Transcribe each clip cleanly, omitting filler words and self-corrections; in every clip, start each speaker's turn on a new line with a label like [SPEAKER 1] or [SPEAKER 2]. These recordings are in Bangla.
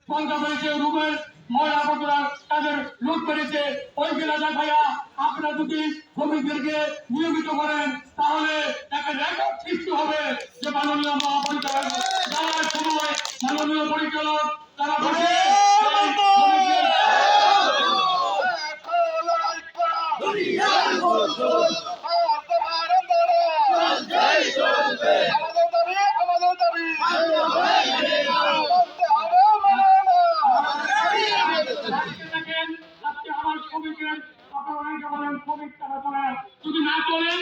[SPEAKER 1] পর্দা করেছে, রুমের ময়লা আবর্জনা তাদের লুট করেছে। ওইগুলো দেখাইয়া আপনারা যদি শ্রমিকদেরকে নিয়মিত করেন তাহলে একটা রেকর্ড সৃষ্টি হবে যে মাননীয় মহাপরিচালক যারা সময় মাননীয় পরিচালক তারা বসে যদি না চলে,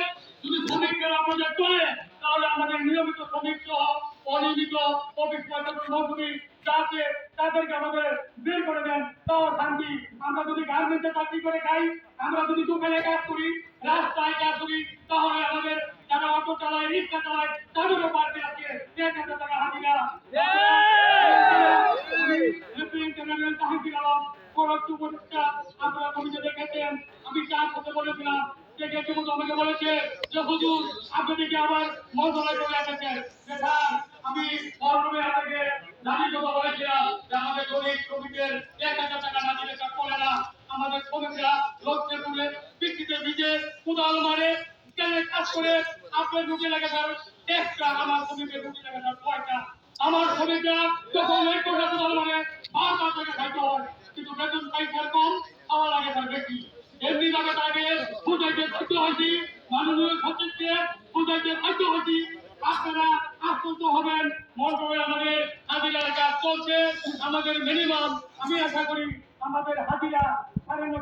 [SPEAKER 1] যদি শ্রমিকদের আমাদের চলে তাহলে আমাদের নিয়মিত শ্রমিক সহ অনিয়মিত অফিস মজুরি যাতে তাদেরকে আমাদের বের করে দেন তাও শান্তি। আমরা যদি গার্মেন্টসে চাকরি করে খাই, আমরা যদি দোকানে কাজ করি, রাস্তায় কাজ করি, তাহলে আমাদের যারা অটো চালায়, রিক্সা চালায় তাদেরও পারবে আজকে 1,000 টাকা হাজিরা। আপনারা কমিটি দেখেছেন, আমি চার সাথে বলেছিলাম আমাকে বলেছে যে হুজুর আপনি দেখে আবার মন্ত্রণালয় চলে এসেছেন। আমি মরণে আপনাকে দাবি কথা বলেছিলাম যে আমাদের গরিব শ্রমিকের 1,000 টাকা না দিলে তা করে না। আমাদের শ্রমিকরা লক্ষ্যে পুড়ে বৃষ্টিতে ভিজে কোদাল মারে কেনে কাজ করে আপনার রুটি লাগে তার এক্সট্রা, আমার শ্রমিকের রুটি লাগে তার পয়সা। আমার শ্রমিকরা যখন এক কোটা কোদাল মারে 5,000 টাকা খাইতে হয়, কিন্তু বেতন পয়সার কম, খাওয়া লাগে তার বেশি। এমনি ভাবে তাকে বুঝাইতে বাধ্য হয়েছি, মাননীয় সচিবকে বুঝাইতে বাধ্য হয়েছি। আপনারা আশ্বস্ত হবেন, মন্ত্রণালয়ে আমাদের হাজিরার কাজ চলছে। আমাদের মিনিমাম আমি আশা করি আমাদের হাজিরা